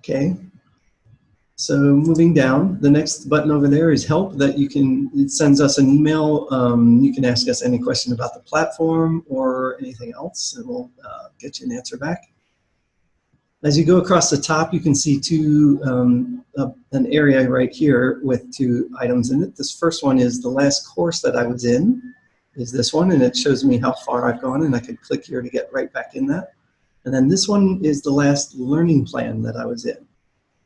Okay. So moving down, the next button over there is help. It sends us an email. You can ask us any question about the platform or anything else, and we'll get you an answer back. As you go across the top, you can see an area right here with 2 items in it. This first one is the last course that I was in, is this one, and it shows me how far I've gone, and I could click here to get right back in that. And then this one is the last learning plan that I was in,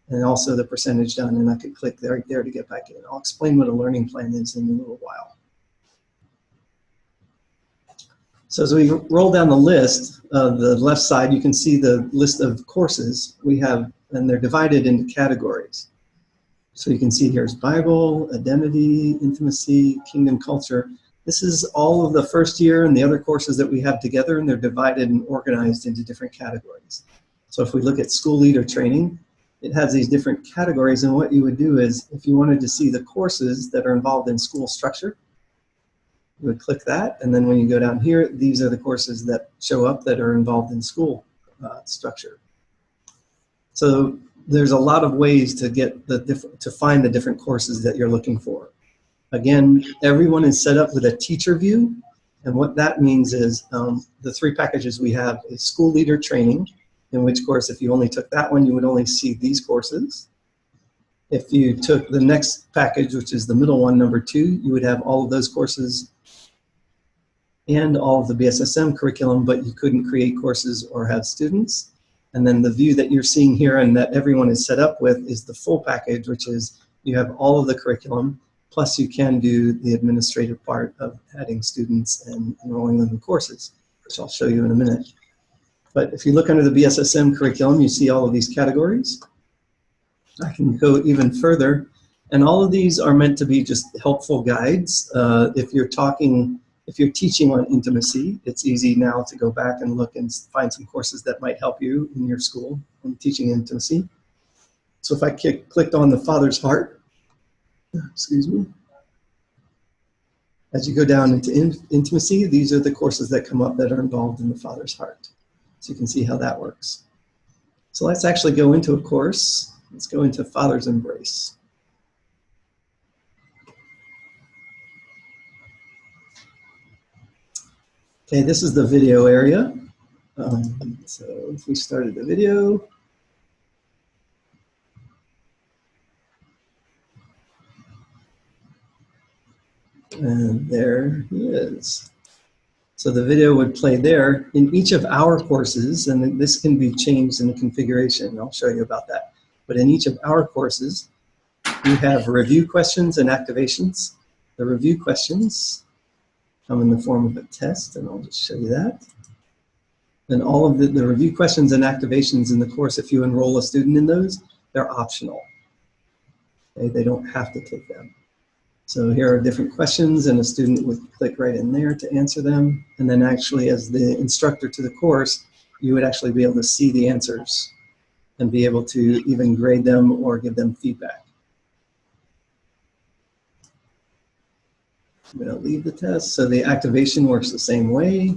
and also the percentage done, and I could click right there to get back in. I'll explain what a learning plan is in a little while. So as we roll down the list, the left side, you can see the list of courses we have, and they're divided into categories. So you can see here's Bible, Identity, Intimacy, Kingdom Culture. This is all of the first year and the other courses that we have together, and they're divided and organized into different categories. So if we look at School Leader Training, it has these different categories, and what you would do is, if you wanted to see the courses that are involved in school structure, you would click that, and then when you go down here, these are the courses that show up that are involved in school structure. So there's a lot of ways to get to find the different courses that you're looking for. Again, everyone is set up with a teacher view, and what that means is the 3 packages we have is School Leader Training, in which course if you only took that one, you would only see these courses. If you took the next package, which is the middle one, number 2, you would have all of those courses and all of the BSSM curriculum, but you couldn't create courses or have students. And then the view that you're seeing here and that everyone is set up with is the full package, which is you have all of the curriculum, plus you can do the administrative part of adding students and enrolling them in courses, which I'll show you in a minute. But if you look under the BSSM curriculum, you see all of these categories. I can go even further, and all of these are meant to be just helpful guides. If you're teaching on intimacy, it's easy now to go back and look and find some courses that might help you in your school on teaching intimacy. So if I clicked on the Father's Heart, excuse me, as you go down into intimacy, these are the courses that come up that are involved in the Father's Heart. So you can see how that works. So let's actually go into a course. Let's go into Father's Embrace. Okay, this is the video area. So if we started the video, and there he is. So the video would play there in each of our courses, and this can be changed in the configuration. I'll show you about that. But in each of our courses, we have review questions and activations. The review questions come in the form of a test, and I'll just show you that. And all of the review questions and activations in the course, if you enroll a student in those, they're optional. Okay, they don't have to take them. So here are different questions, and a student would click right in there to answer them. And then actually, as the instructor to the course, you would actually be able to see the answers and be able to even grade them or give them feedback. I'm going to leave the test. So the activation works the same way.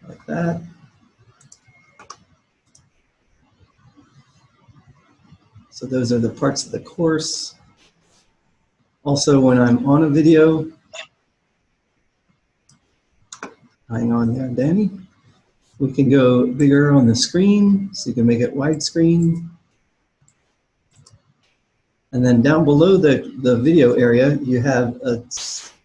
Like that. So those are the parts of the course. Also, when I'm on a video, hang on there, Danny. We can go bigger on the screen, so you can make it widescreen. And then down below the video area, you have a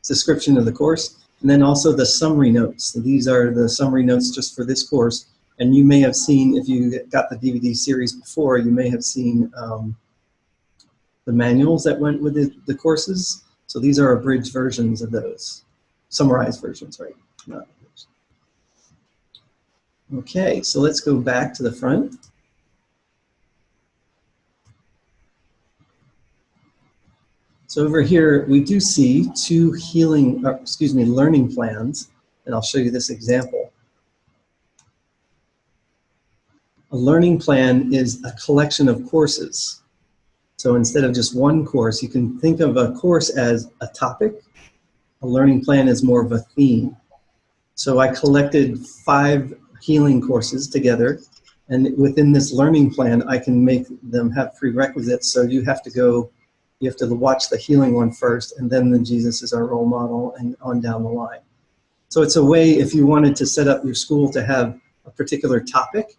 description of the course, and then also the summary notes. So these are the summary notes just for this course. And you may have seen, if you got the DVD series before, you may have seen the manuals that went with the courses. So these are abridged versions of those, summarized versions, right? Not abridged. Okay, so let's go back to the front. So over here, we do see 2 learning plans, and I'll show you this example. A learning plan is a collection of courses. So instead of just one course, you can think of a course as a topic. A learning plan is more of a theme. So I collected 5 healing courses together. And within this learning plan, I can make them have prerequisites. So you have to watch the healing one first, and then the Jesus is our role model, and on down the line. So it's a way, if you wanted to set up your school to have a particular topic,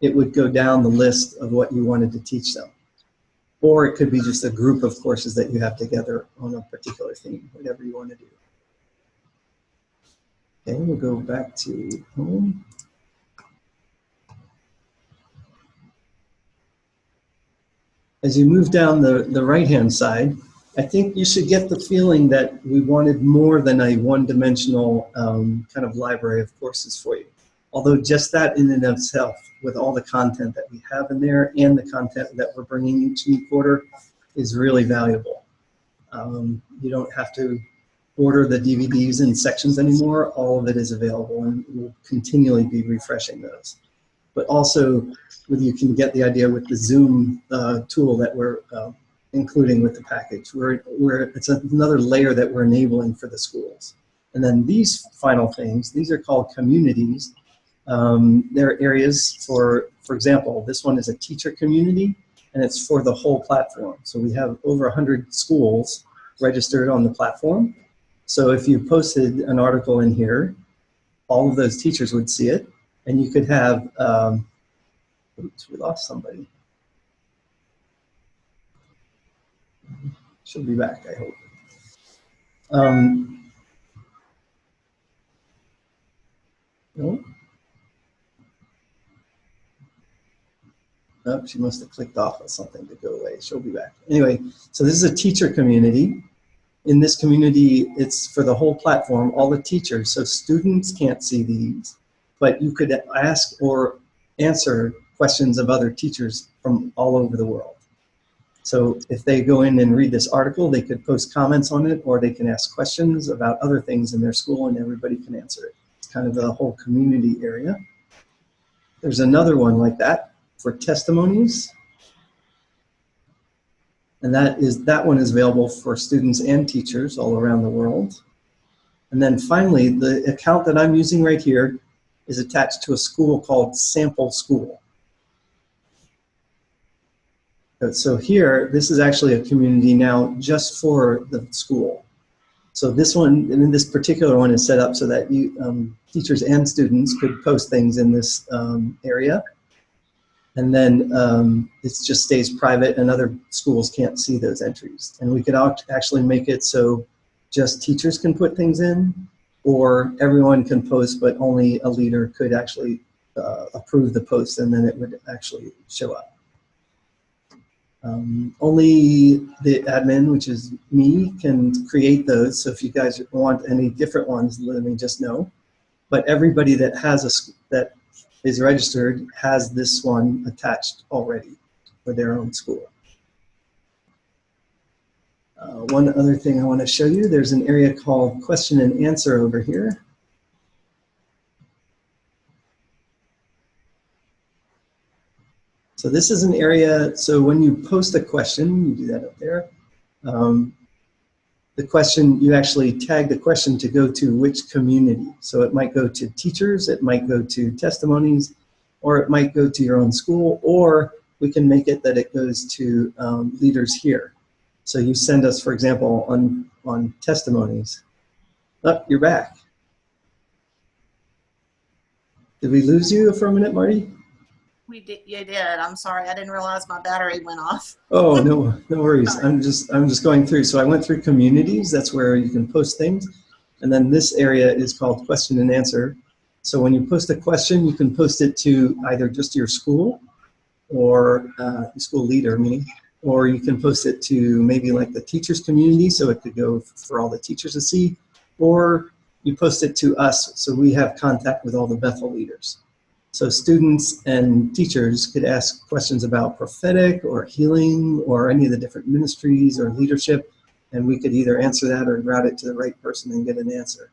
it would go down the list of what you wanted to teach them. Or it could be just a group of courses that you have together on a particular theme, whatever you want to do. Okay, we'll go back to home. As you move down the right-hand side, I think you should get the feeling that we wanted more than a one-dimensional kind of library of courses for you. Although just that in and of itself, with all the content that we have in there and the content that we're bringing each new quarter, is really valuable. You don't have to order the DVDs in sections anymore. All of it is available, and we'll continually be refreshing those. But also, you can get the idea with the Zoom tool that we're including with the package. It's another layer that we're enabling for the schools. And then these final things, these are called communities. They're areas for example, this one is a teacher community, and it's for the whole platform. So we have over 100 schools registered on the platform. So if you posted an article in here, all of those teachers would see it, and you could have, oops, we lost somebody. She'll be back, I hope. No? Oh, she must have clicked off of something to go away. She'll be back. Anyway, so this is a teacher community. In this community, it's for the whole platform, all the teachers. So students can't see these, but you could ask or answer questions of other teachers from all over the world. So if they go in and read this article, they could post comments on it, or they can ask questions about other things in their school, and everybody can answer it. It's kind of the whole community area. There's another one like that for testimonies. And that one is available for students and teachers all around the world. And then finally, the account that I'm using right here is attached to a school called Sample School. So here, this is actually a community now just for the school. So this one, and this particular one, is set up so that teachers and students could post things in this area. And then it just stays private, and other schools can't see those entries. And we could actually make it so just teachers can put things in, or everyone can post, but only a leader could actually approve the post, and then it would actually show up. Only the admin, which is me, can create those. So if you guys want any different ones, let me just know. But everybody that has that is registered has this one attached already for their own school. One other thing I want to show you, there's an area called question and answer over here. So this is an area, so when you post a question, you do that up there. The question, you actually tag the question to go to which community. So it might go to teachers, it might go to testimonies, or it might go to your own school, or we can make it that it goes to leaders here. So you send us, for example, on testimonies. Oh, you're back. Did we lose you for a minute, Marty? You did. I'm sorry. I didn't realize my battery went off. Oh, no worries. I'm just going through. So I went through communities. That's where you can post things. And then this area is called question and answer. So when you post a question, you can post it to either just your school or school leader, meaning, or you can post it to maybe like the teachers community, so it could go for all the teachers to see, or you post it to us, so we have contact with all the Bethel leaders. So students and teachers could ask questions about prophetic or healing or any of the different ministries or leadership, and we could either answer that or route it to the right person and get an answer.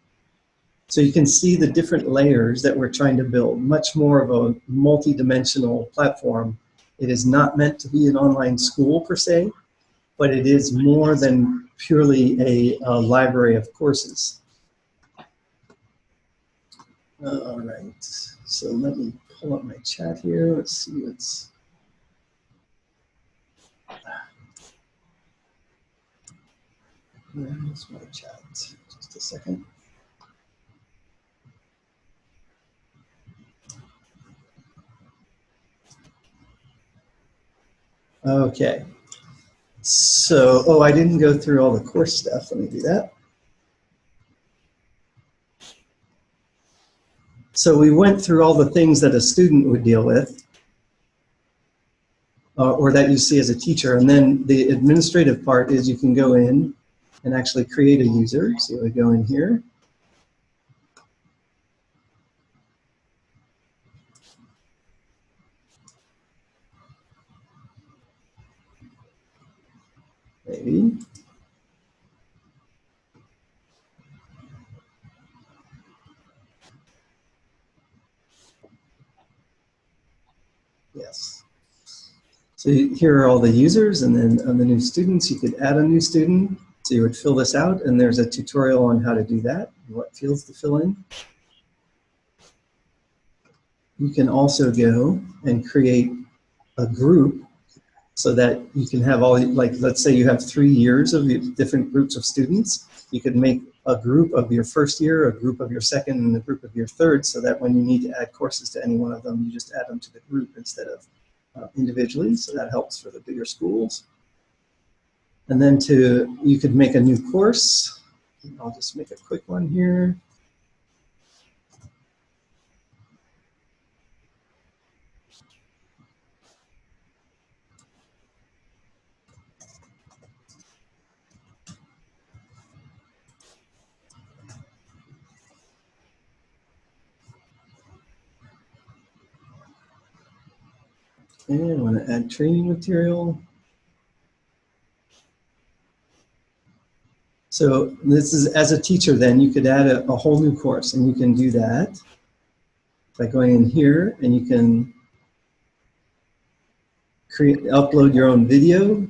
So you can see the different layers that we're trying to build, much more of a multi-dimensional platform. It is not meant to be an online school per se, but it is more than purely a library of courses. All right, so let me pull up my chat here. Let's see what's. Where's my chat? Just a second. Okay. So, oh, I didn't go through all the course stuff. Let me do that. So we went through all the things that a student would deal with, or that you see as a teacher. And then the administrative part is you can go in and actually create a user. So you would go in here. Maybe. Yes. So here are all the users, and then on the new students, you could add a new student. So you would fill this out, and there's a tutorial on how to do that, and what fields to fill in. You can also go and create a group so that you can have all, like, let's say you have 3 years of different groups of students. You could make a group of your first year, a group of your second, and a group of your third, so that when you need to add courses to any one of them, you just add them to the group instead of individually. So that helps for the bigger schools. And then you could make a new course. I'll just make a quick one here. Okay, I want to add training material. So this is, as a teacher then, you could add a whole new course, and you can do that by going in here, and you can upload your own video,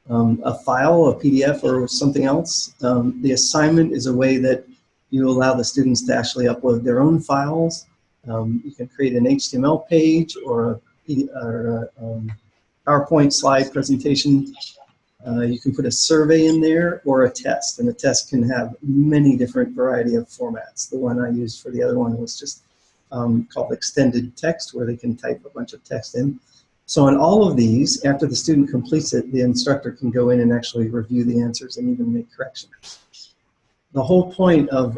a file, a PDF, or something else. The assignment is a way that you allow the students to actually upload their own files. You can create an HTML page or a PowerPoint slide presentation. You can put a survey in there or a test, and the test can have many different variety of formats. The one I used for the other one was just called extended text, where they can type a bunch of text in. So in all of these, after the student completes it, the instructor can go in and actually review the answers and even make corrections. The whole point of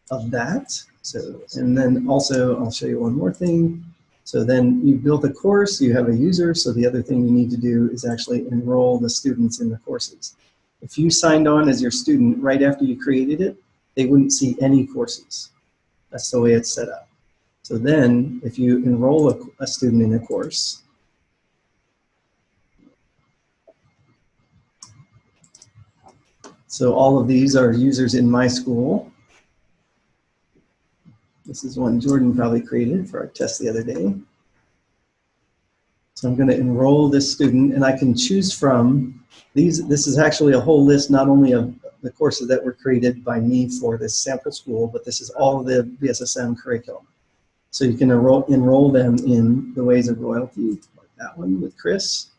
that, so, and then also I'll show you one more thing. So then you built a course, you have a user, so the other thing you need to do is actually enroll the students in the courses. If you signed on as your student right after you created it, they wouldn't see any courses. That's the way it's set up. So then if you enroll a student in a course, so all of these are users in my school. This is one Jordan probably created for our test the other day. So I'm going to enroll this student, and I can choose from these. This is actually a whole list, not only of the courses that were created by me for this sample school, but this is all of the BSSM curriculum. So you can enroll them in the Ways of Royalty, like that one with Chris.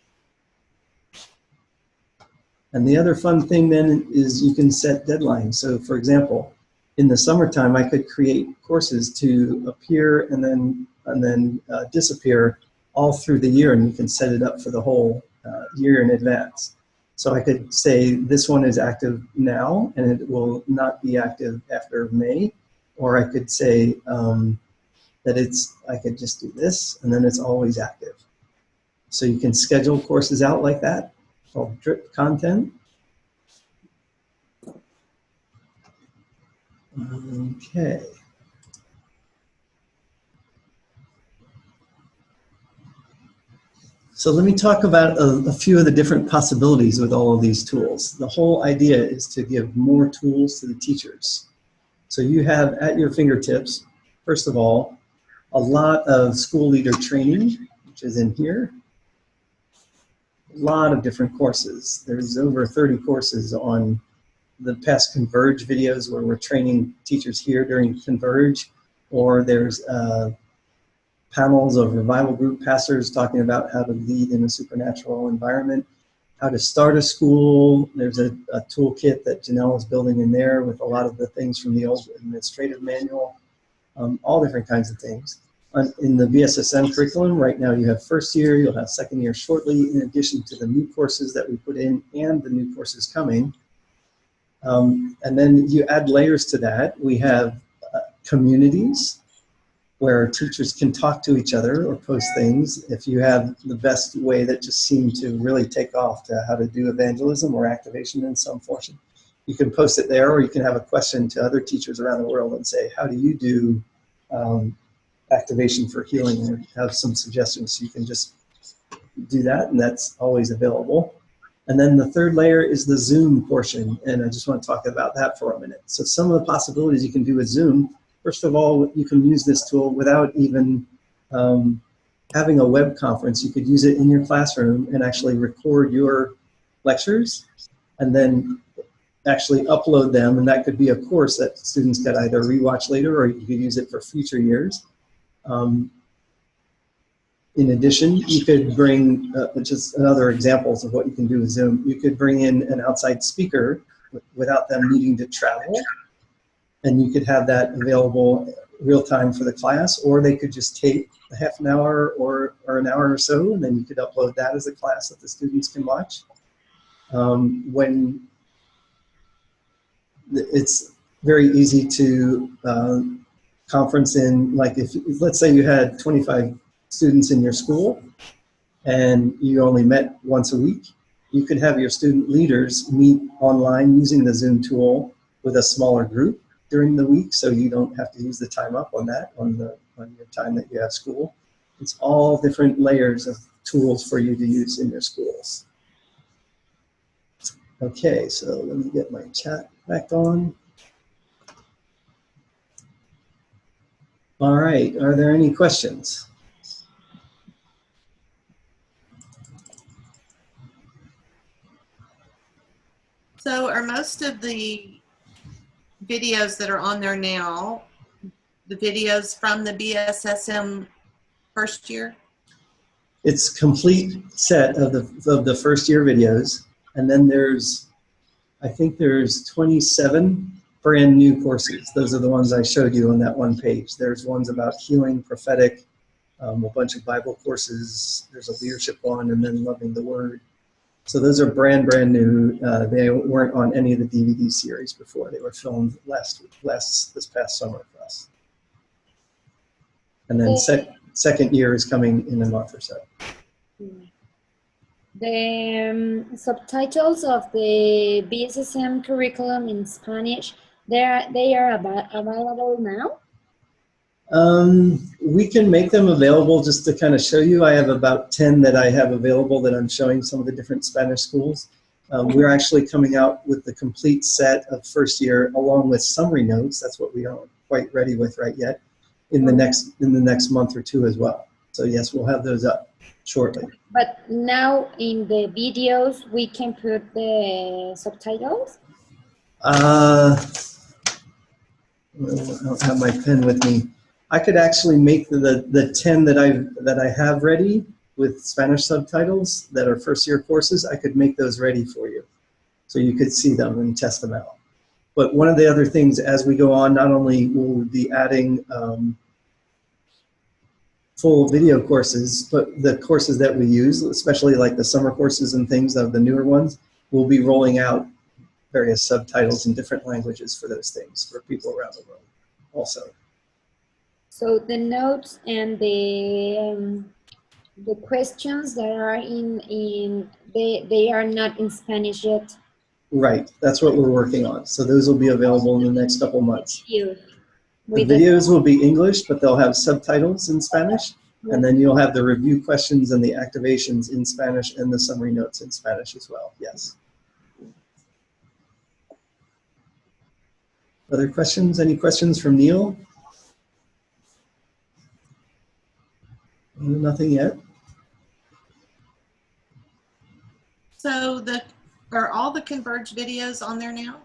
And the other fun thing then is you can set deadlines. So for example, in the summertime, I could create courses to appear and then disappear all through the year, and you can set it up for the whole year in advance. So I could say this one is active now, and it will not be active after May. Or I could say that I could just do this, and then it's always active. So you can schedule courses out like that, called drip content. Okay. So let me talk about a few of the different possibilities with all of these tools. The whole idea is to give more tools to the teachers. So you have at your fingertips, first of all, a lot of school leader training, which is in here. A lot of different courses. There's over 30 courses on the past Converge videos where we're training teachers here during Converge. or there's panels of revival group pastors talking about how to lead in a supernatural environment, how to start a school. There's a toolkit that Janelle is building in there with a lot of the things from the old administrative manual, all different kinds of things. In the BSSM curriculum, right now you have first year, you'll have second year shortly, in addition to the new courses that we put in and the new courses coming. And then you add layers to that. We have communities where teachers can talk to each other or post things. If you have the best way that just seemed to really take off to how to do evangelism or activation in some fashion, you can post it there, or you can have a question to other teachers around the world and say, how do you do activation for healing, or have some suggestions. So you can just do that, and that's always available. And then the third layer is the Zoom portion, and I just want to talk about that for a minute. So some of the possibilities you can do with Zoom, first of all, you can use this tool without even having a web conference. You could use it in your classroom and actually record your lectures and then actually upload them, and that could be a course that students could either rewatch later, or you could use it for future years. In addition, you could bring, just another examples of what you can do with Zoom, you could bring in an outside speaker without them needing to travel, and you could have that available real time for the class, or they could just tape a half an hour or an hour or so, and then you could upload that as a class that the students can watch. When it's very easy to conference in, like if let's say you had 25 students in your school and you only met once a week, you could have your student leaders meet online using the Zoom tool with a smaller group during the week, so you don't have to use the time up on that, on your time that you have school. It's all different layers of tools for you to use in your schools. Okay, so let me get my chat back on. All right, are there any questions? So are most of the videos that are on there now, the videos from the BSSM first year? It's complete set of the first year videos, and then there's, I think there's 27 brand new courses. Those are the ones I showed you on that one page. There's ones about healing, prophetic, a bunch of Bible courses. There's a leadership one, and then loving the Word. So those are brand new. They weren't on any of the DVD series before. They were filmed this past summer for us. And then second year is coming in a month or so. The subtitles of the BSSM curriculum in Spanish, they are available now? We can make them available just to kind of show you. I have about 10 that I have available that I'm showing some of the different Spanish schools. We're actually coming out with the complete set of first year along with summary notes. That's what we aren't quite ready with right yet, in the next month or two as well. So yes, we'll have those up shortly. But now in the videos we can put the subtitles? I don't have my pen with me. I could actually make the 10 that I have ready with Spanish subtitles that are first year courses. I could make those ready for you, so you could see them and test them out. But one of the other things as we go on, not only will we be adding full video courses, but the courses that we use, especially like the summer courses and things of the newer ones, we'll be rolling out various subtitles in different languages for those things for people around the world also. So the notes and the questions that are they are not in Spanish yet? Right, that's what we're working on. So those will be available in the next couple months. The With videos will be English, but they'll have subtitles in Spanish, and then you'll have the review questions and the activations in Spanish and the summary notes in Spanish as well, yes. Other questions? Any questions from Neil? Nothing yet. So are all the Converge videos on there now?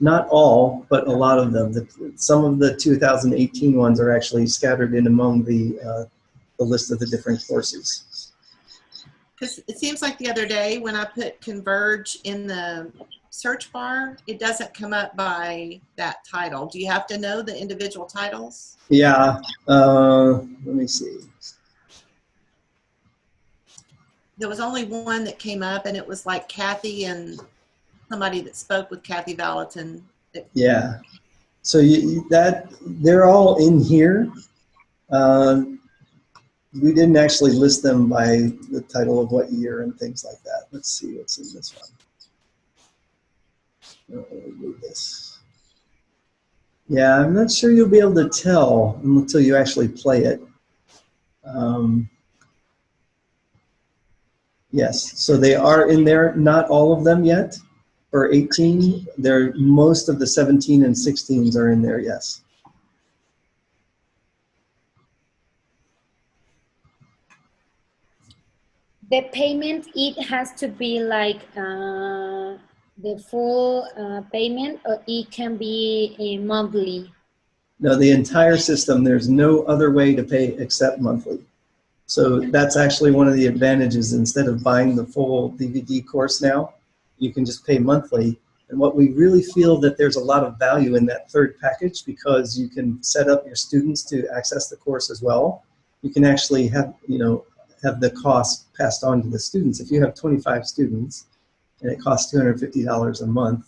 Not all, but a lot of them. Some of the 2018 ones are actually scattered in among the list of the different courses. Because it seems like the other day when I put Converge in the search bar, it doesn't come up by that title. Do you have to know the individual titles? Yeah, let me see. There was only one that came up, and it was like Kathy and somebody that spoke with Kathy Valentin. Yeah, so they're all in here. We didn't actually list them by the title of what year and things like that. Let's see what's in this one. Move this. Yeah, I'm not sure you'll be able to tell until you actually play it. Yes, so they are in there, not all of them yet. For 18, most of the 17 and 16s are in there, yes. The payment, it has to be like the full payment, or it can be monthly? No, the entire system, there's no other way to pay except monthly. So that's actually one of the advantages. Instead of buying the full DVD course now, you can just pay monthly. And what we really feel that there's a lot of value in that third package, because you can set up your students to access the course as well. You can actually have the cost passed on to the students. If you have 25 students and it costs $250 a month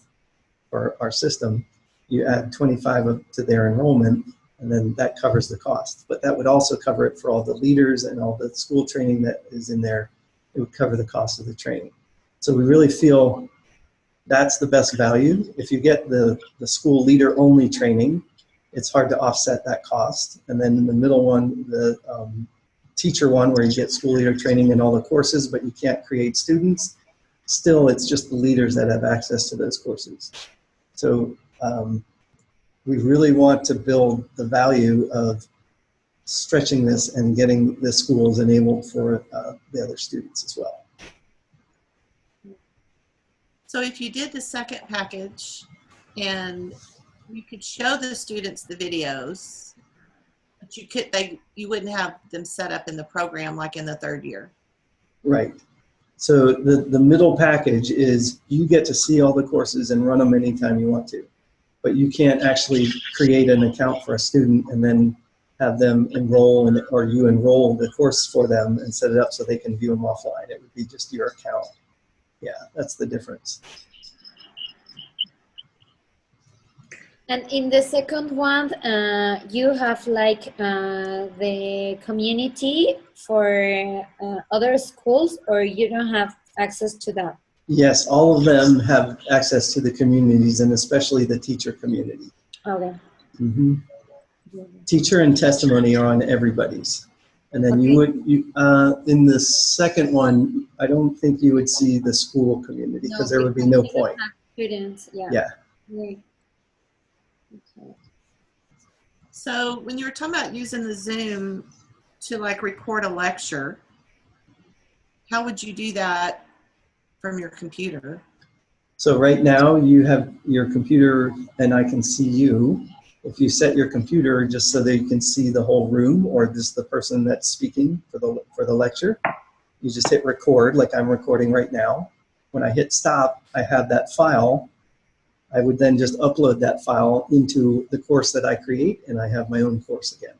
for our system, you add 25 to their enrollment, and then that covers the cost. But that would also cover it for all the leaders and all the school training that is in there. It would cover the cost of the training. So we really feel that's the best value. If you get the school leader only training, it's hard to offset that cost. And then in the middle one, the teacher one, where you get school leader training in all the courses, but you can't create students, still it's just the leaders that have access to those courses. So we really want to build the value of stretching this and getting the schools enabled for the other students as well. So if you did the second package and you could show the students the videos, but you wouldn't have them set up in the program like in the third year. Right. So the middle package is you get to see all the courses and run them anytime you want to, but you can't actually create an account for a student and then have them enroll or you enroll the course for them and set it up so they can view them offline. It would be just your account. Yeah, that's the difference. And in the second one, you have like the community for other schools, or you don't have access to that? Yes, all of them have access to the communities, and especially the teacher community. Okay. Mm-hmm. Teacher and testimony are on everybody's. And then okay. In the second one, I don't think you would see the school community because there would be no point. Students, yeah. Yeah. Okay. So when you were talking about using the Zoom to like record a lecture, how would you do that from your computer? So right now you have your computer and I can see you. If you set your computer just so that you can see the whole room or just the person that's speaking for the lecture, you just hit record like I'm recording right now. When I hit stop, I have that file. I would then just upload that file into the course that I create and I have my own course again.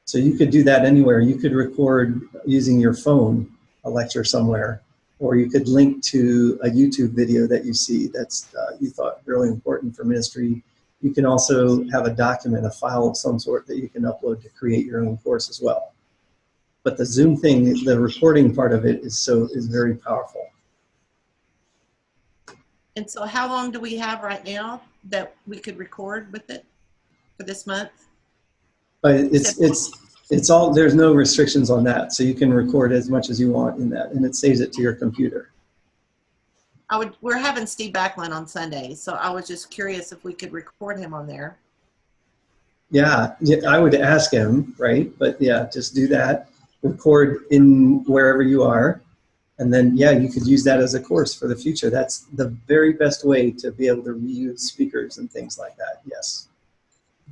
So you could do that anywhere. You could record using your phone a lecture somewhere, or you could link to a YouTube video that you see that's you thought really important for ministry. You can also have a document, a file of some sort that you can upload to create your own course as well. But the Zoom thing, the recording part of it is very powerful. And so how long do we have right now that we could record with it for this month? But it's all, there's no restrictions on that. So you can record as much as you want in that and it saves it to your computer. We're having Steve Backlund on Sunday. So I was just curious if we could record him on there. Yeah, I would ask him, right? But yeah, just do that. Record in wherever you are. And then, yeah, you could use that as a course for the future. That's the very best way to be able to reuse speakers and things like that, yes.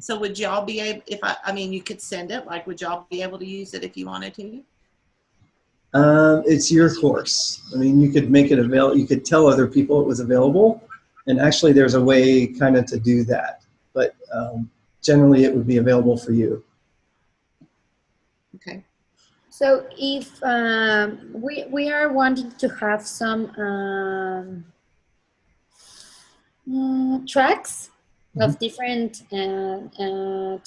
So would y'all be able, if I mean, you could send it, like, would y'all be able to use it if you wanted to? It's your course. I mean, you could make it available, you could tell other people it was available, and actually there's a way kind of to do that, but generally it would be available for you. Okay. So if we are wanting to have some tracks of different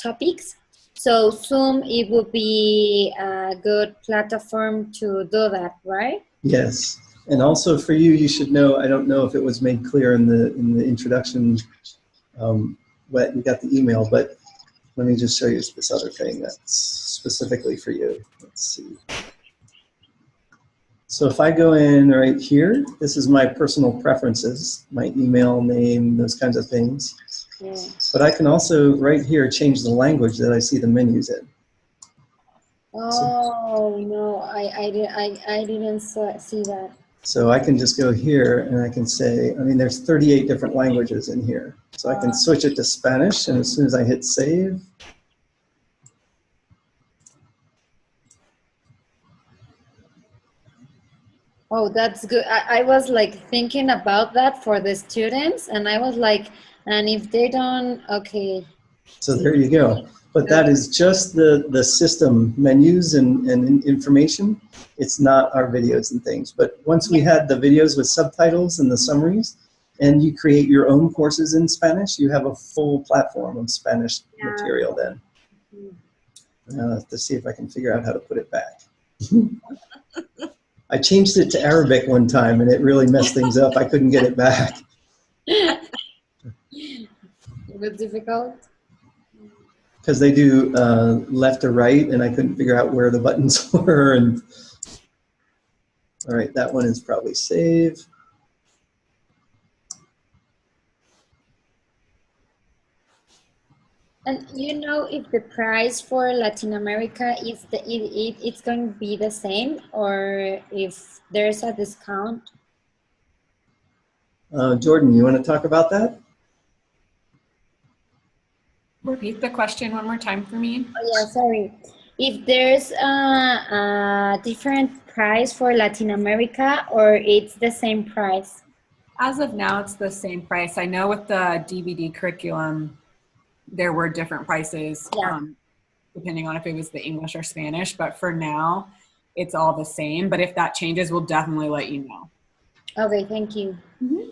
topics, so Zoom, it would be a good platform to do that, right? Yes, and also for you, you should know, I don't know if it was made clear in the introduction, but you got the email, but let me just show you this other thing that's specifically for you. Let's see. So if I go in right here, this is my personal preferences, my email, name, those kinds of things. Yeah. But I can also, right here, change the language that I see the menus in. Oh, no, I didn't see that. So I can just go here and I can say, I mean, there's 38 different languages in here. So I can switch it to Spanish, and as soon as I hit save, Oh, that's good. I was like thinking about that for the students, and I was like, and if they don't, okay. so there you go. But that is just the system menus and information. It's not our videos and things. But once we had the videos with subtitles and the summaries, and you create your own courses in Spanish, you have a full platform of Spanish material then. To see if I can figure out how to put it back. I changed it to Arabic one time, and it really messed things up. I couldn't get it back. It was difficult. Because they do left or right, and I couldn't figure out where the buttons were. And all right, that one is probably save. And you know if the price for Latin America is it's going to be the same, or if there's a discount? Jordan, you want to talk about that? Repeat the question one more time for me. Oh, yeah, sorry. If there's a different price for Latin America, or it's the same price? As of now, it's the same price. I know with the DVD curriculum, there were different prices, depending on if it was the English or Spanish, but for now, it's all the same. But if that changes, we'll definitely let you know. Okay, thank you. Mm-hmm.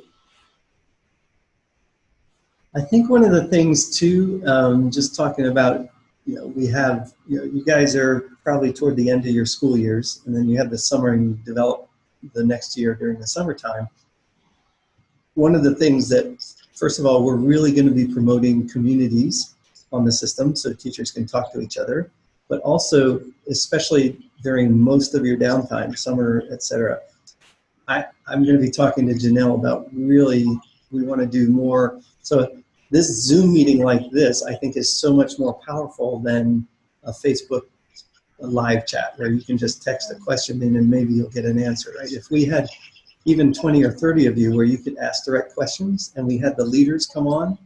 I think one of the things too, just talking about, we have, you guys are probably toward the end of your school years, and then you have the summer and you develop the next year during the summertime. One of the things that, first of all, we're really going to be promoting communities on the system so teachers can talk to each other, but also, especially during most of your downtime, summer, etc. I'm going to be talking to Janelle about really, we want to do more. So this Zoom meeting like this, I think, is so much more powerful than a Facebook live chat where you can just text a question in and maybe you'll get an answer, right? If we had even 20 or 30 of you where you could ask direct questions and we had the leaders come on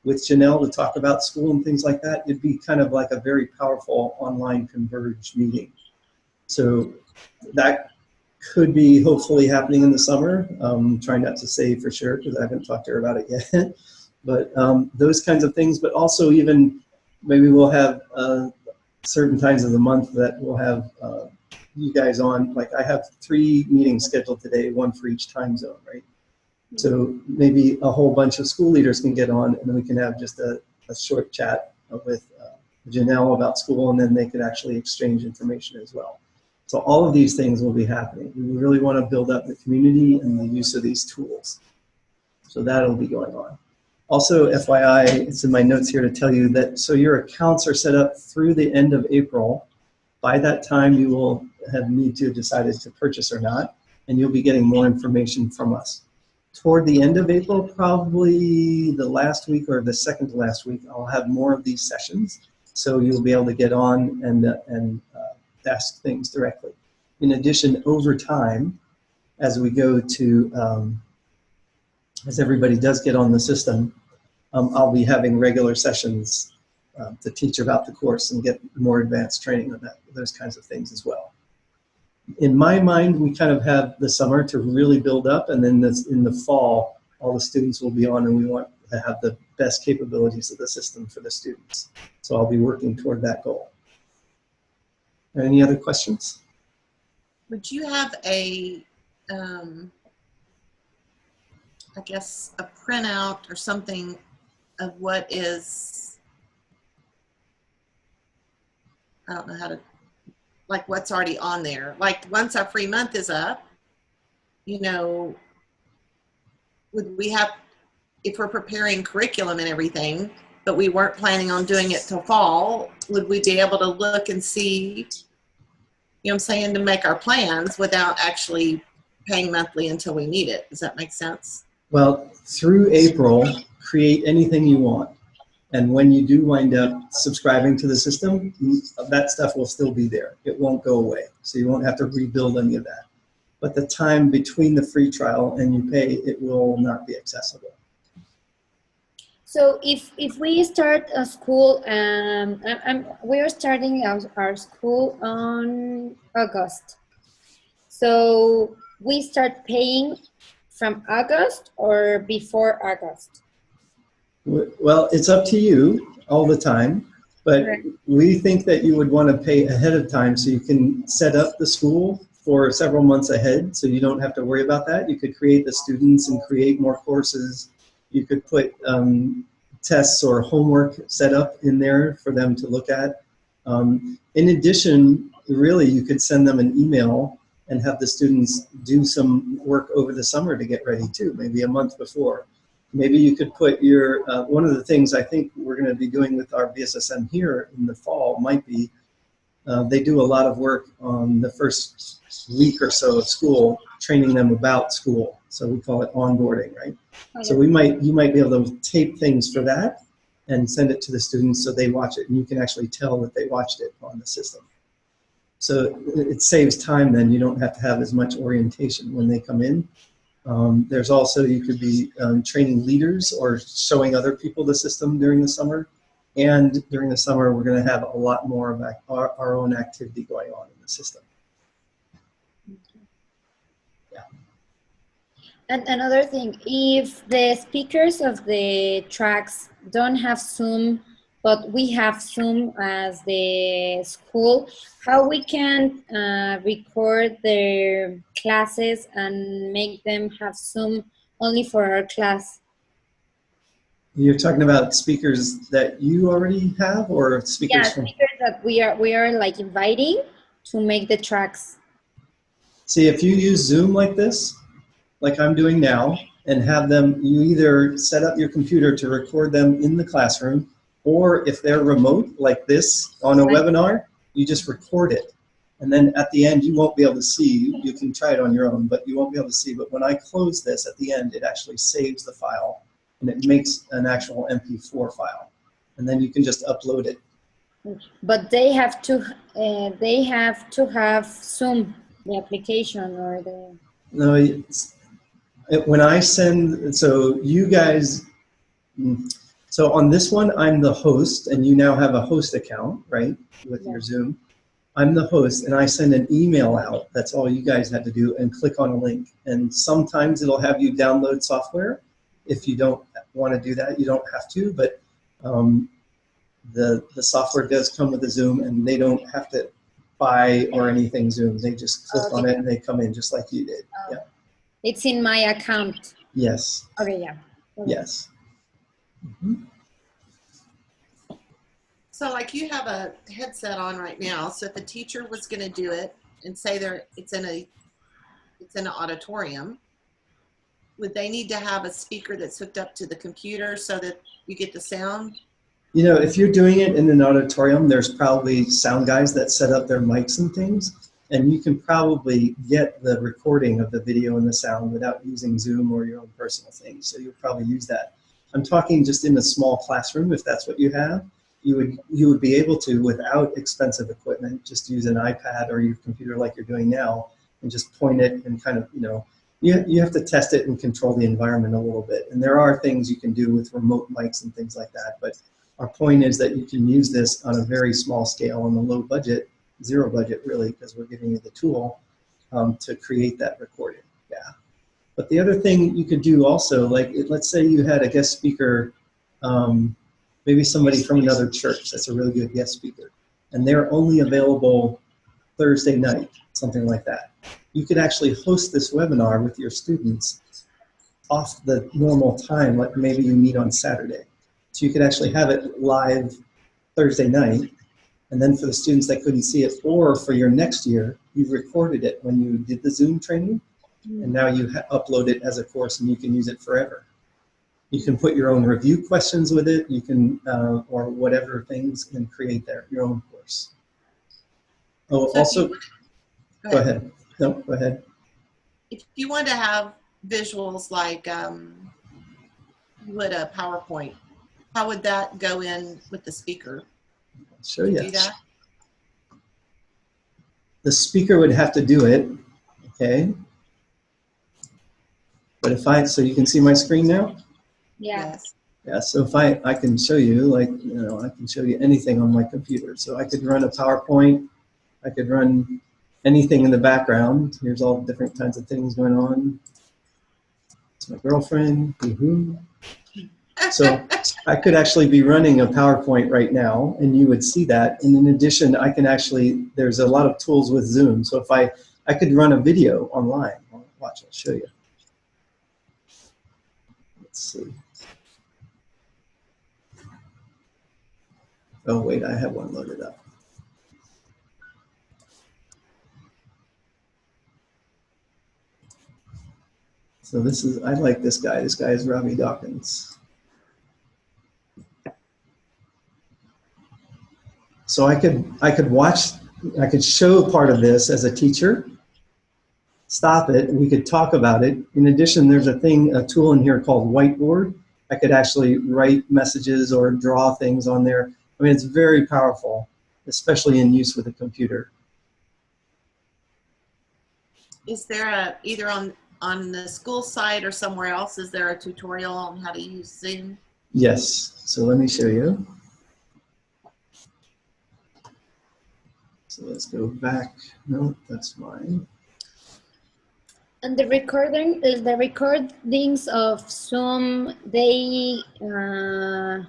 with Janelle to talk about school and things like that, it'd be kind of like a very powerful online converged meeting. So that could be hopefully happening in the summer. Trying not to say for sure because I haven't talked to her about it yet. But those kinds of things, but also even maybe we'll have certain times of the month that we'll have you guys on. Like I have 3 meetings scheduled today, 1 for each time zone, right? So maybe a whole bunch of school leaders can get on and then we can have just a short chat with Janelle about school, and then they could actually exchange information as well. So all of these things will be happening. We really want to build up the community and the use of these tools. So that'll be going on. Also, FYI, it's in my notes here to tell you that so your accounts are set up through the end of April. By that time, you will need to have decided to purchase or not, and you'll be getting more information from us. Toward the end of April, probably the last week or the second to last week, I'll have more of these sessions, so you'll be able to get on and ask things directly. In addition, over time, as we go to, as everybody does get on the system, I'll be having regular sessions to teach about the course and get more advanced training on that, those kinds of things as well. In my mind, we kind of have the summer to really build up, and then in the fall, all the students will be on, and we want to have the best capabilities of the system for the students. So I'll be working toward that goal. Any other questions? Would you have a, I guess, a printout or something of what is, I don't know how to, like what's already on there? Like once our free month is up, you know, would we have, if we're preparing curriculum and everything, but we weren't planning on doing it till fall, would we be able to look and see, you know what I'm saying, to make our plans without actually paying monthly until we need it? Does that make sense? Well, through April, create anything you want. And when you do wind up subscribing to the system, that stuff will still be there. It won't go away. So you won't have to rebuild any of that. But the time between the free trial and you pay, it will not be accessible. So if we start a school, we are starting our school on August. So we start paying from August or before August? Well, it's up to you all the time, but we think that you would want to pay ahead of time so you can set up the school for several months ahead, so you don't have to worry about that. You could create the students and create more courses. You could put tests or homework set up in there for them to look at. In addition, really, you could send them an email and have the students do some work over the summer to get ready too, maybe a month before. Maybe you could put your, one of the things I think we're going to be doing with our BSSM here in the fall might be, they do a lot of work on the first week or so of school, training them about school. So we call it onboarding, right? Oh, yeah. So you might be able to tape things for that and send it to the students so they watch it, and you can actually tell that they watched it on the system. So it saves time then. You don't have to have as much orientation when they come in. There's also, you could be training leaders or showing other people the system during the summer. And during the summer, we're going to have a lot more of our own activity going on in the system. Yeah. And another thing, if the speakers of the tracks don't have Zoom, but we have Zoom as the school, how we can record their classes and make them have Zoom only for our class? You're talking about speakers that you already have, or speakers? Yeah, speakers that we are like inviting to make the tracks. See, if you use Zoom like this, like I'm doing now, and have them, you either set up your computer to record them in the classroom, or if they're remote like this on a webinar, you just record it. And then at the end, you won't be able to see. You can try it on your own, but you won't be able to see. But when I close this at the end, it actually saves the file, and it makes an actual MP4 file. And then you can just upload it. But they have to have Zoom, the application, or the... No, when I send, so you guys, so on this one, I'm the host, and you now have a host account, right, with your Zoom. I'm the host, and I send an email out. That's all you guys have to do, and click on a link. And sometimes it'll have you download software. If you don't want to do that, you don't have to, but the software does come with a Zoom, and they don't have to buy or anything Zoom. They just click on it, and they come in just like you did. Yeah. It's in my account. Yes. Okay, yeah. Okay. Yes. Mm-hmm. So like you have a headset on right now. So if a teacher was going to do it and say it's in an auditorium, would they need to have a speaker that's hooked up to the computer so that you get the sound? You know, if you're doing it in an auditorium, there's probably sound guys that set up their mics and things, and you can probably get the recording of the video and the sound without using Zoom or your own personal thing. So you'll probably use that. I'm talking just in a small classroom. If that's what you have, you would be able to, without expensive equipment, just use an iPad or your computer like you're doing now, and just point it and kind of, you have to test it and control the environment a little bit. And there are things you can do with remote mics and things like that. But our point is that you can use this on a very small scale on a low budget, zero budget really, because we're giving you the tool to create that recording. Yeah. But the other thing you could do also, like let's say you had a guest speaker, maybe somebody from another church that's a really good guest speaker, and they're only available Thursday night, something like that. You could actually host this webinar with your students off the normal time, like maybe you meet on Saturday. So you could actually have it live Thursday night, and then for the students that couldn't see it, or for your next year, you've recorded it when you did the Zoom training, and now you upload it as a course and you can use it forever. You can put your own review questions with it, you can, or whatever things, and create your own course. Oh, So also, go ahead. No, go ahead. If you want to have visuals like you would a PowerPoint, how would that go in with the speaker? I'll show you. Do that? The speaker would have to do it, okay? But so you can see my screen now? Yeah. Yes. Yeah, so if I can show you, like, I can show you anything on my computer. So I could run a PowerPoint, I could run anything in the background. Here's all the different kinds of things going on. It's my girlfriend, woohoo. So I could actually be running a PowerPoint right now, and you would see that. And in addition, I can actually, there's a lot of tools with Zoom. So if I could run a video online. Watch, I'll show you. Let's see. Oh, wait, I have one loaded up. So I like this guy. This guy is Robbie Dawkins. So I could show part of this as a teacher, stop it, and we could talk about it. In addition, there's a tool in here called Whiteboard. I could actually write messages or draw things on there. I mean, it's very powerful, especially in use with a computer. Is there either on the school site or somewhere else, is there a tutorial on how to use Zoom? Yes, so let me show you. So let's go back. No, that's mine. And the recordings of Zoom, they are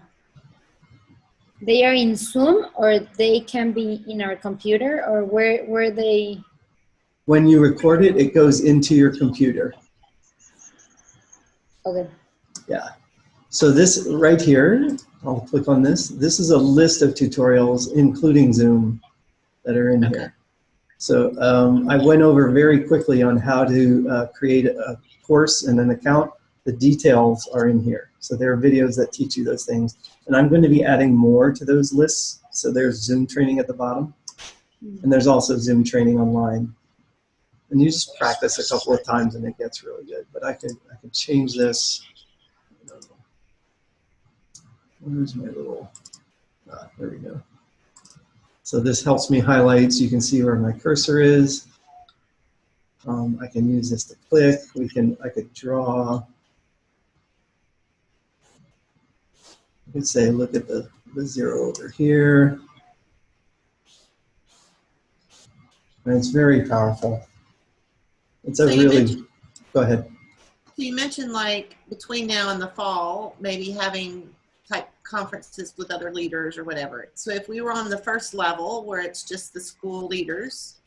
in Zoom, or they can be in our computer, or where they? When you record it, it goes into your computer. Okay. Yeah. So this right here, I'll click on this. This is a list of tutorials, including Zoom, that are in here. So I went over very quickly on how to create a course and an account. The details are in here. So there are videos that teach you those things. And I'm going to be adding more to those lists. So there's Zoom training at the bottom. And there's also Zoom training online. And you just practice a couple of times and it gets really good. But I can change this. Where's my little, there we go. So this helps me highlight, so you can see where my cursor is. I can use this to click. I could draw. I could say, look at the 0 over here. And it's very powerful. It's a really, go ahead. So you mentioned, like, between now and the fall, maybe having type conferences with other leaders or whatever. So if we were on the first level where it's just the school leaders,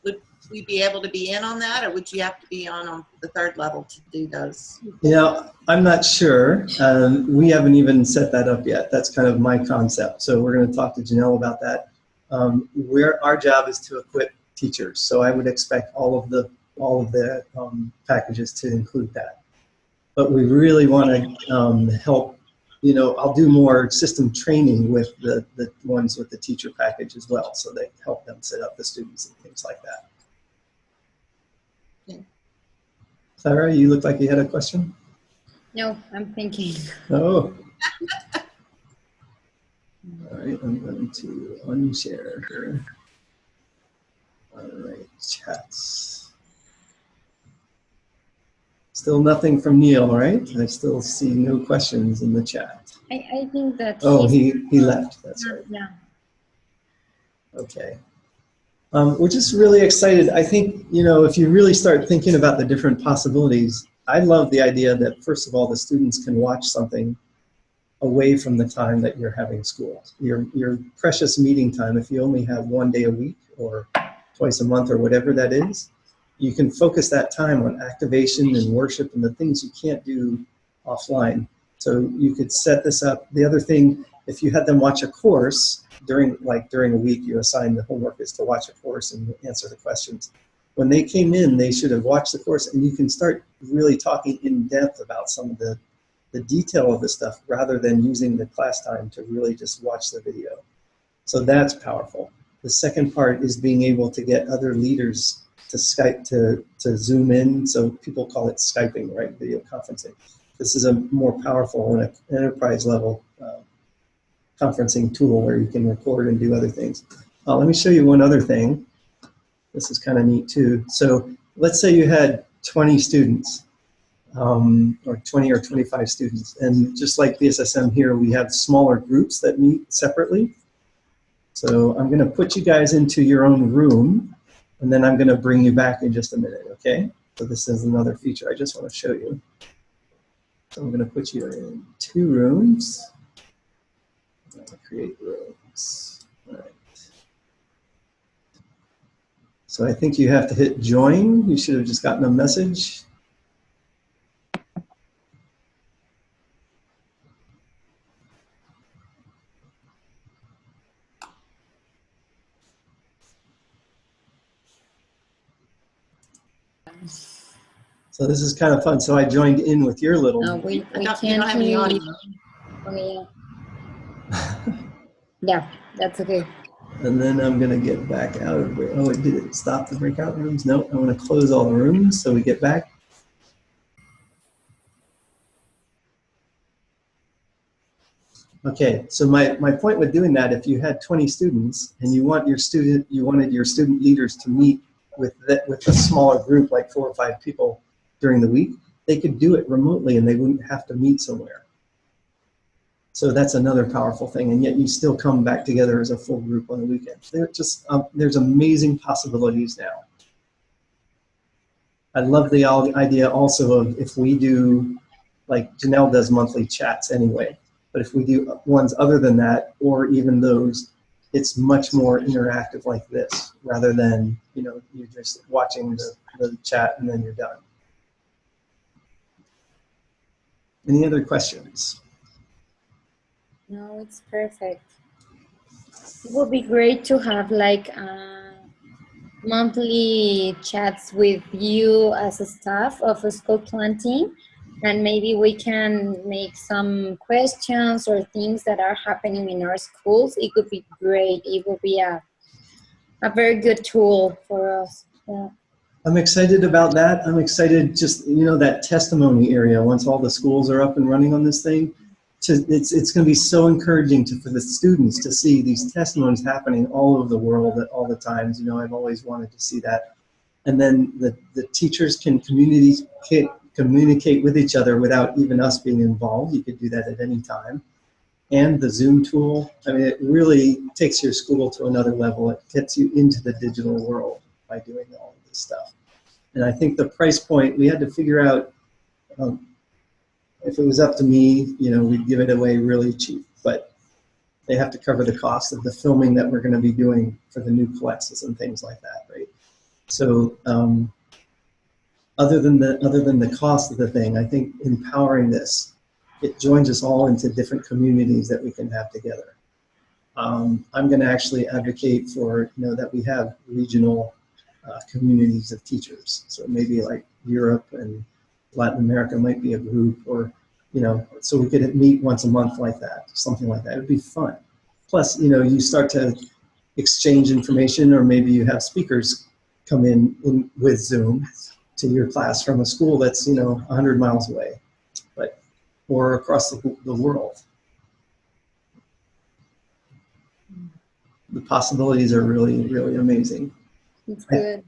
would we be able to be in on that, or would you have to be on the third level to do those? I'm not sure. We haven't even set that up yet. That's kind of my concept. So we're going to talk to Janelle about that. Our job is to equip teachers. So I would expect all of the packages to include that. But we really want to help. I'll do more system training with the ones with the teacher package as well, so they help them set up the students and things like that. Okay. Clara, you look like you had a question? No, I'm thinking. Oh. All right, I'm going to unshare here. All right, chats. Still nothing from Neil, right? I still see no questions in the chat. I think that Oh, he left. That's right. Yeah. Okay. We're just really excited. I think, you know, if you really start thinking about the different possibilities, I love the idea that, first of all, the students can watch something away from the time that you're having school. Your precious meeting time, if you only have one day a week or twice a month or whatever that is, you can focus that time on activation and worship and the things you can't do offline. So you could set this up. The other thing, if you had them watch a course during a week, you assign the homework is to watch a course and answer the questions. When they came in, they should have watched the course, and you can start really talking in depth about some of the detail of the stuff rather than using the class time to really just watch the video. So that's powerful. The second part is being able to get other leaders to Skype, to Zoom in. So people call it Skyping, right? Video conferencing. This is a more powerful and enterprise level conferencing tool where you can record and do other things. Let me show you one other thing. This is kind of neat too. So let's say you had 20 students. Or 20 or 25 students. And just like BSSM here, we have smaller groups that meet separately. So I'm going to put you guys into your own room, and then I'm going to bring you back in just a minute, okay? So this is another feature I just want to show you. So I'm going to put you in 2 rooms. I'm going to create rooms. All right. So I think you have to hit join. You should have just gotten a message. So this is kind of fun. So I joined in with your little. No, we You can't don't have any hear audio. you. Oh, yeah. Yeah, that's okay. And then I'm going to get back out of it. Oh, did it stop the breakout rooms? No, I want to close all the rooms so we get back. Okay, so my point with doing that, if you had 20 students and you wanted your student leaders to meet with a smaller group, like 4 or 5 people during the week, they could do it remotely and they wouldn't have to meet somewhere. So that's another powerful thing, and yet you still come back together as a full group on the weekend. There's amazing possibilities now. I love the idea also of if we do, like Janelle does monthly chats anyway, but if we do ones other than that, or even those, it's much more interactive like this, rather than, you know, you're just watching the chat and then you're done. Any other questions? No, it's perfect. It would be great to have like monthly chats with you as a staff of a school planting, and maybe we can make some questions or things that are happening in our schools. It could be great. It would be a very good tool for us. Yeah. I'm excited about that. I'm excited just, you know, that testimony area, once all the schools are up and running on this thing, it's going to be so encouraging for the students to see these testimonies happening all over the world at all the times. You know, I've always wanted to see that. And then the teachers can communicate with each other without even us being involved. You could do that at any time. And the Zoom tool, I mean, it really takes your school to another level. It gets you into the digital world by doing all of this stuff. And I think the price point, we had to figure out, if it was up to me, you know, we'd give it away really cheap, but they have to cover the cost of the filming that we're going to be doing for the new classes and things like that, right? So other than the cost of the thing, I think empowering this, it joins us all into different communities that we can have together. I'm going to actually advocate for, you know, that we have regional communities of teachers. So maybe like Europe and Latin America might be a group, or, you know, so we could meet once a month like that, something like that. It would be fun. Plus, you know, you start to exchange information, or maybe you have speakers come in with Zoom to your class from a school that's, you know, 100 miles away, but or across the world. The possibilities are really, really amazing. It's good.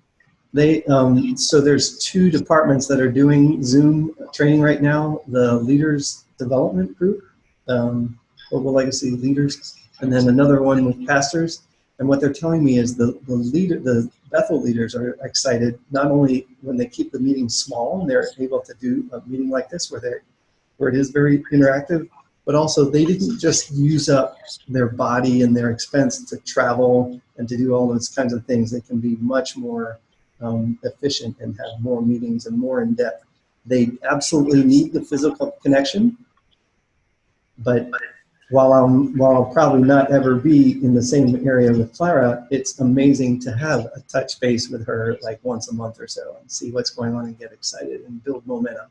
So there's two departments that are doing Zoom training right now. The Leaders Development Group, Global Legacy Leaders, and then another one with pastors. And what they're telling me is the Bethel leaders are excited, not only when they keep the meeting small and they're able to do a meeting like this where it is very interactive, but also they didn't just use up their body and their expense to travel and to do all those kinds of things. They can be much more efficient and have more meetings and more in depth. They absolutely need the physical connection, but while I'll probably not ever be in the same area with Clara, it's amazing to have a touch base with her like once a month or so and see what's going on and get excited and build momentum.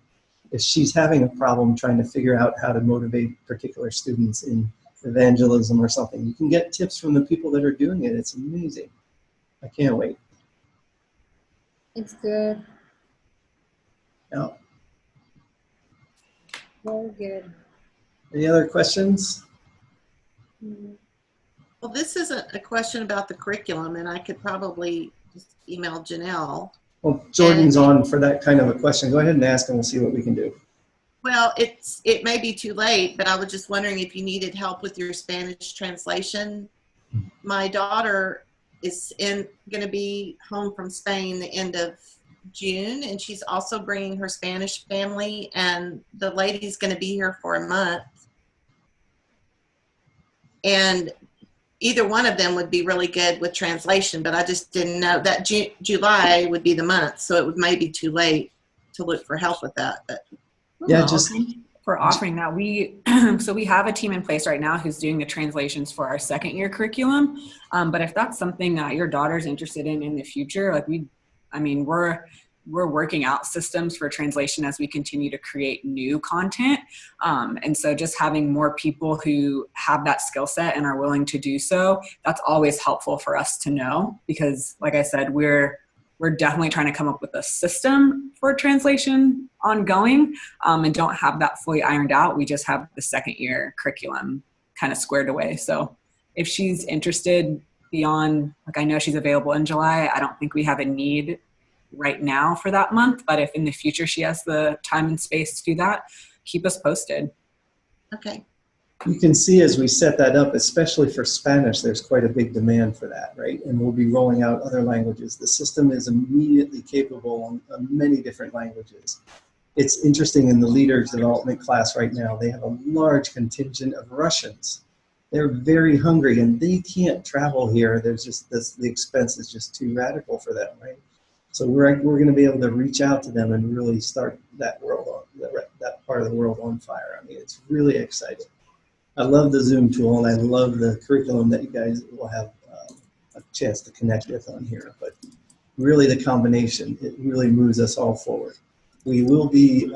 If she's having a problem trying to figure out how to motivate particular students in evangelism or something, you can get tips from the people that are doing it. It's amazing. I can't wait. It's good. Yeah. Very good. Any other questions? Well, this is a question about the curriculum, and I could probably just email Janelle. Well, Jordan's on for that kind of a question. Go ahead and ask, and we'll see what we can do. Well, it may be too late, but I was just wondering if you needed help with your Spanish translation. My daughter is going to be home from Spain the end of June, and she's also bringing her Spanish family, and the lady's going to be here for a month. And either one of them would be really good with translation, but I just didn't know that July would be the month, so it may be too late to look for help with that. But yeah, just for offering that. So we have a team in place right now who's doing the translations for our second year curriculum. But if that's something that your daughter's interested in the future, like we're working out systems for translation as we continue to create new content. And so just having more people who have that skill set and are willing to do so, that's always helpful for us to know, because like I said, we're definitely trying to come up with a system for translation ongoing, and don't have that fully ironed out. We just have the second year curriculum kind of squared away. So if she's interested beyond, like I know she's available in July, I don't think we have a need right now for that month, but if in the future she has the time and space to do that, keep us posted. okay. you can see as we set that up, especially for Spanish, there's quite a big demand for that, right? And we'll be rolling out other languages. The system is immediately capable on many different languages. It's interesting in the leaders development class right now, they have a large contingent of Russians. They're very hungry and they can't travel here. There's just the expense is just too radical for them, right? So we're going to be able to reach out to them and really start that world on, that part of the world on fire. I mean, it's really exciting. I love the Zoom tool and I love the curriculum that you guys will have a chance to connect with on here. But really the combination, it really moves us all forward. We will be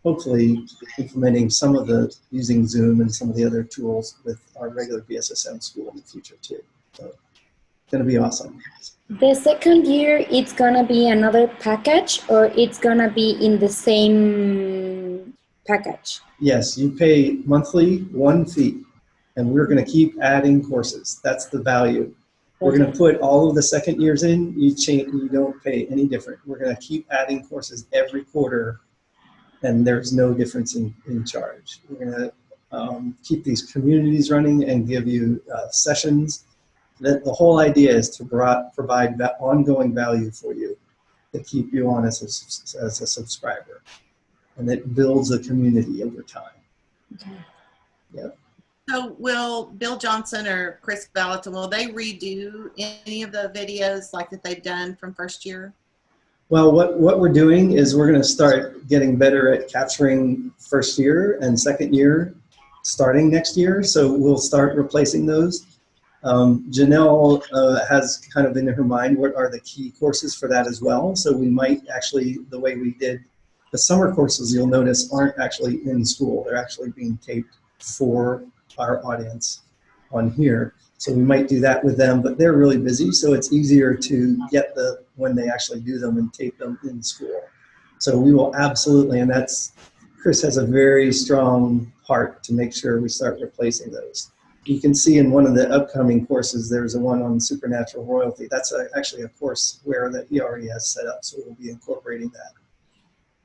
hopefully implementing some of using Zoom and some of the other tools with our regular BSSM school in the future too. So it's going to be awesome. The second year, it's going to be another package, or it's going to be in the same package? Yes, you pay monthly one fee, and we're going to keep adding courses. That's the value. We're going to put all of the second years in. You don't pay any different. We're going to keep adding courses every quarter, and there's no difference in charge. We're going to keep these communities running and give you sessions. The whole idea is to provide that ongoing value for you to keep you on as a subscriber. And it builds a community over time. Okay. Yeah. So will Bill Johnson or Chris Valentin, will they redo any of the videos like that they've done from first year? Well, what we're doing is we're going to start getting better at capturing first year and second year starting next year. So we'll start replacing those. Janelle has kind of in her mind what are the key courses for that as well. So we might actually, the way we did the summer courses, you'll notice aren't actually in school. They're actually being taped for our audience on here. So we might do that with them, but they're really busy. So it's easier to get when they actually do them and tape them in school. So we will absolutely, and Chris has a very strong heart to make sure we start replacing those. you can see in one of the upcoming courses, there's a one on supernatural royalty. That's actually a courseware that he already has set up, so we'll be incorporating that.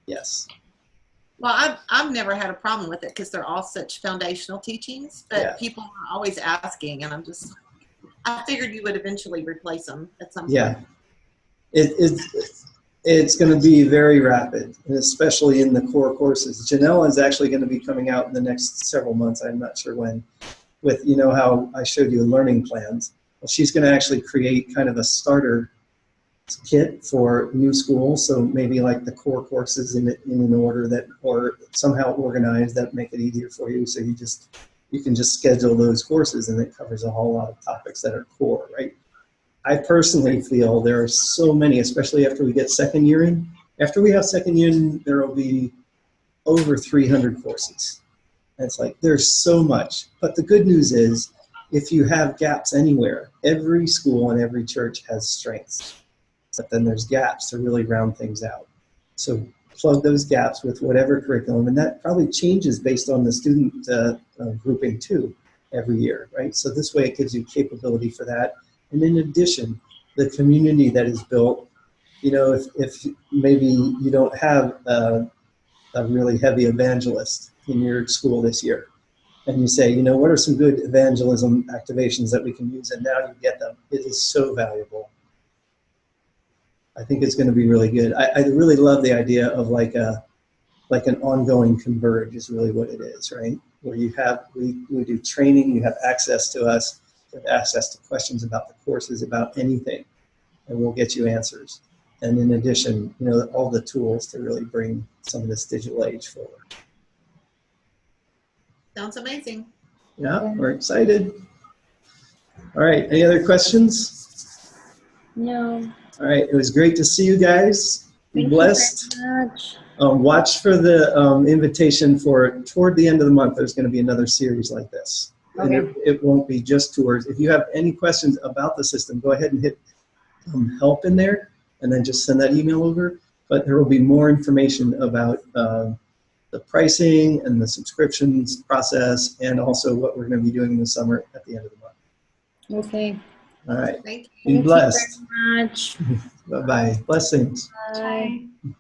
Yes. Well, I've never had a problem with it because they're all such foundational teachings, but Yeah. people are always asking, and I figured you would eventually replace them at some point. Yeah. It's going to be very rapid, and especially in the core courses. Janelle is actually going to be coming out in the next several months. I'm not sure when. With, you know how I showed you learning plans. Well, she's going to actually create kind of a starter kit for new schools. So maybe like the core courses in an order that, or somehow organized that make it easier for you. So you can just schedule those courses, and it covers a whole lot of topics that are core, right? I personally feel there are so many, especially after we get second year in. After we have second year in, there will be over 300 courses. And it's like, there's so much. But the good news is, if you have gaps anywhere, every school and every church has strengths. But then there's gaps to really round things out. So plug those gaps with whatever curriculum, and that probably changes based on the student grouping too every year, right? So this way it gives you capability for that. And in addition, the community that is built, you know, if maybe you don't have a really heavy evangelist in your school this year, and you say, you know, what are some good evangelism activations that we can use, and now you get them. It is so valuable. I think it's going to be really good. I really love the idea of like an ongoing converge is really what it is, right? Where you have, we do training, you have access to us, you have access to questions about the courses, about anything, and we'll get you answers. And in addition, you know, all the tools to really bring some of this digital age forward. Sounds amazing. Yeah, we're excited. All right, any other questions? No. All right, it was great to see you guys. Be blessed. Thank you very much. Watch for the invitation for toward the end of the month. There's going to be another series like this. Okay. And it won't be just tours. If you have any questions about the system, go ahead and hit help in there, and then just send that email over. But there will be more information about the pricing and the subscriptions process, and also what we're going to be doing in the summer at the end of the month. Okay. All right. Thank you. Be blessed. Thank you very much. Bye-bye. Blessings. Bye. Bye.